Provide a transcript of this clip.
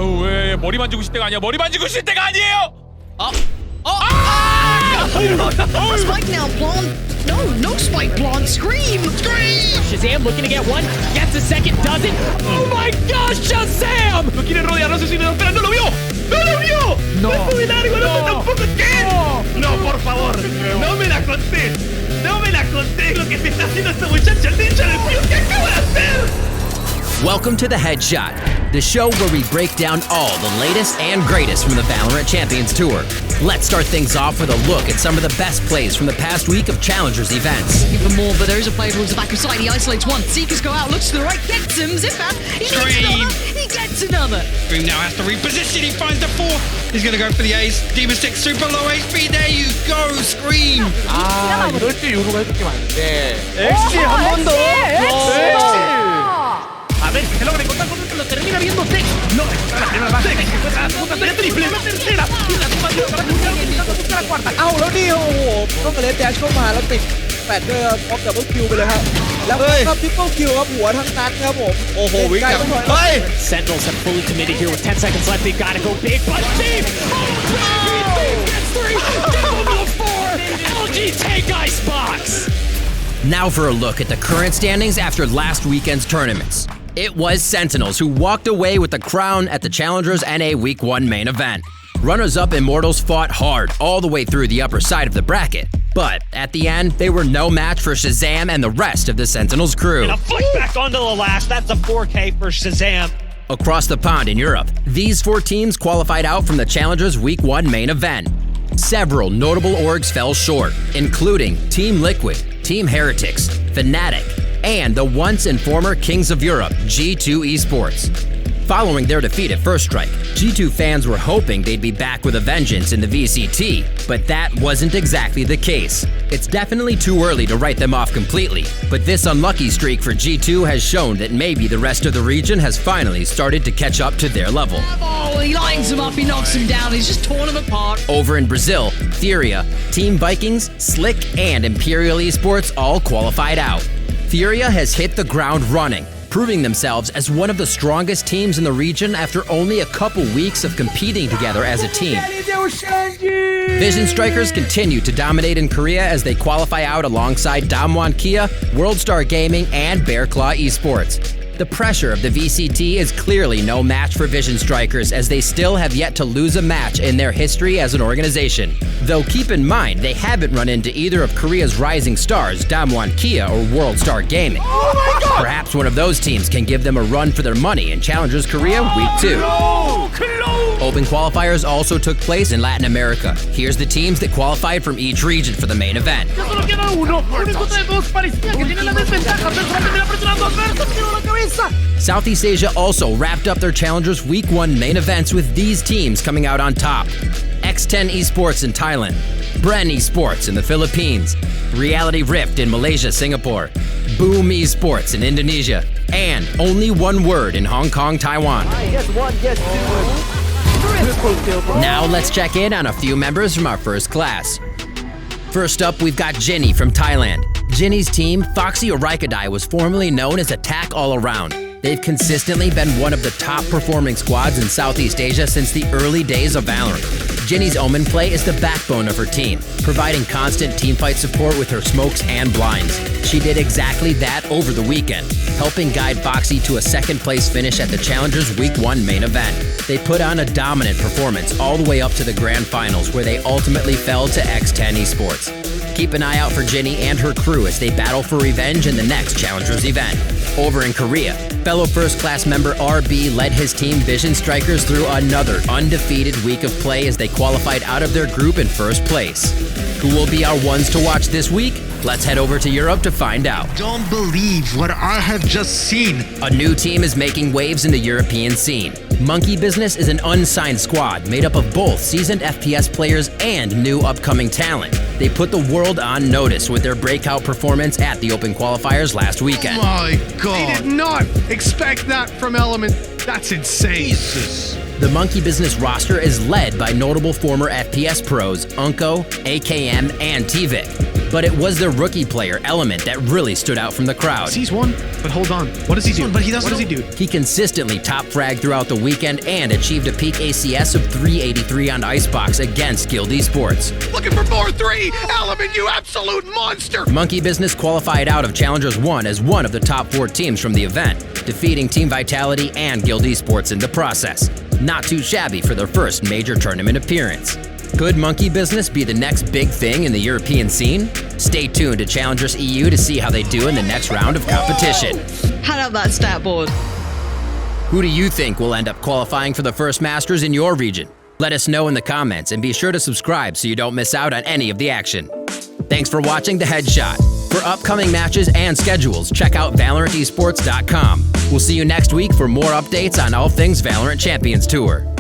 아우 왜 머리 만지고 있을 때가 아니야. 머리 만지고 있을 때가 아니에요. Spike now, Blonde. No spike, Blonde. Scream! Shazam looking to get one, gets a second, doesn't. Oh my gosh, Shazam! Lo quiere rodear, no sé si pero no lo vio. ¡No lo vio! No. ¡Es muy largo! ¡No tampoco! ¿Qué? No, por favor. No me la contés. No me la contés lo que te está haciendo esta muchacha. El ninja del frío que acaba de hacer. Welcome to The Headshot, the show where we break down all the latest and greatest from the Valorant Champions Tour. Let's start things off with a look at some of the best plays from the past week of Challengers events. Even more, but there is a play towards the back of side. He isolates one. Seekers go out, looks to the right, gets him. Zipper, he gets another. He gets another. Scream now has to reposition. He finds the four. He's going to go for the ace. Demon Stick super low HP. There you go, Scream. 아, 이럴 때 유로가 해줄게 많은데. 엑시 한 번 더. A ver si se logra encontrar con esto, lo termina viendo Sex. No, la primera base, Sex encuentra la segunda, la triple, la tercera. Y la segunda para buscar la cuarta. เอาแล้วนี่โอ้โหต้องกระเล็ดแดชเข้ามาแล้วติดแปดด้วยท็อปดับเบิลคิวไปเลยครับแล้วก็ทริปเปิลคิวครับหัวทั้งนัดครับผมโอ้โหวิ่งกลับเฮ้ย Sentinels have fully committed here with 10 seconds left. They've got to go big, but Steve! Steve gets three! Double four! LG take Icebox! Now for a look at the current standings after last weekend's tournaments. It was Sentinels who walked away with the crown at the Challengers NA Week 1 main event. Runners-up Immortals fought hard all the way through the upper side of the bracket, but at the end, they were no match for Shazam and the rest of the Sentinels crew. And a flick back onto the last, that's a 4K for Shazam. Across the pond in Europe, these 4 teams qualified out from the Challengers Week 1 main event. Several notable orgs fell short, including Team Liquid, Team Heretics, Fnatic, and the once and former Kings of Europe, G2 Esports. Following their defeat at First Strike, G2 fans were hoping they'd be back with a vengeance in the VCT, but that wasn't exactly the case. It's definitely too early to write them off completely, but this unlucky streak for G2 has shown that maybe the rest of the region has finally started to catch up to their level. Oh, he lines him up, he knocks him down, he's just torn him apart. Over in Brazil, Furia, Team Vikings, Slick, and Imperial Esports all qualified out. Furia has hit the ground running, proving themselves as one of the strongest teams in the region after only a couple weeks of competing together as a team. Vision Strikers continue to dominate in Korea as they qualify out alongside Damwon Kia, WorldStar Gaming, and Bearclaw Esports. The pressure of the VCT is clearly no match for Vision Strikers as they still have yet to lose a match in their history as an organization. Though keep in mind, they haven't run into either of Korea's rising stars, Damwon Kia or WorldStar Gaming. Oh my God! Perhaps one of those teams can give them a run for their money in Challengers Korea Week 2. Open qualifiers also took place in Latin America. Here's the teams that qualified from each region for the main event. Southeast Asia also wrapped up their Challengers Week 1 main events with these teams coming out on top. X10 Esports in Thailand, Bren Esports in the Philippines, Reality Rift in Malaysia, Singapore, Boom Esports in Indonesia, and Only One Word in Hong Kong, Taiwan. Now let's check in on a few members from our first class. First up, we've got JinNy from Thailand. JinNy's team, Foxy Araikordai, was formerly known as Attack All Around. They've consistently been one of the top performing squads in Southeast Asia since the early days of Valorant. JinNy's Omen play is the backbone of her team, providing constant teamfight support with her smokes and blinds. She did exactly that over the weekend, helping guide Foxy to a second-place finish at the Challengers Week 1 main event. They put on a dominant performance all the way up to the Grand Finals, where they ultimately fell to X10 Esports. Keep an eye out for JinNy and her crew as they battle for revenge in the next Challengers event. Over in Korea, fellow first-class member RB led his team Vision Strikers through another undefeated week of play as they qualified out of their group in first place. Who will be our ones to watch this week? Let's head over to Europe to find out. Don't believe what I have just seen. A new team is making waves in the European scene. Monkey Business is an unsigned squad made up of both seasoned FPS players and new upcoming talent. They put the world on notice with their breakout performance at the Open Qualifiers last weekend. Oh my God. I did not expect that from Element. That's insane. Jesus. The Monkey Business roster is led by notable former FPS pros Unko, AKM, and Tvik. But it was their rookie player, Element, that really stood out from the crowd. Sees one, but hold on. What does he do? But he doesn't What does he know. do? He consistently top fragged throughout the weekend and achieved a peak ACS of 383 on Icebox against Guild Esports. Looking for 4-3. Element, you absolute monster. Monkey Business qualified out of Challengers 1 as one of the top 4 teams from the event, defeating Team Vitality and Guild Esports in the process. Not too shabby for their first major tournament appearance. Could Monkey Business be the next big thing in the European scene? Stay tuned to Challengers EU to see how they do in the next round of competition. Had up that stat board. Who do you think will end up qualifying for the first Masters in your region? Let us know in the comments and be sure to subscribe so you don't miss out on any of the action. Thanks for watching The Headshot. For upcoming matches and schedules, check out ValorantEsports.com. We'll see you next week for more updates on all things Valorant Champions Tour.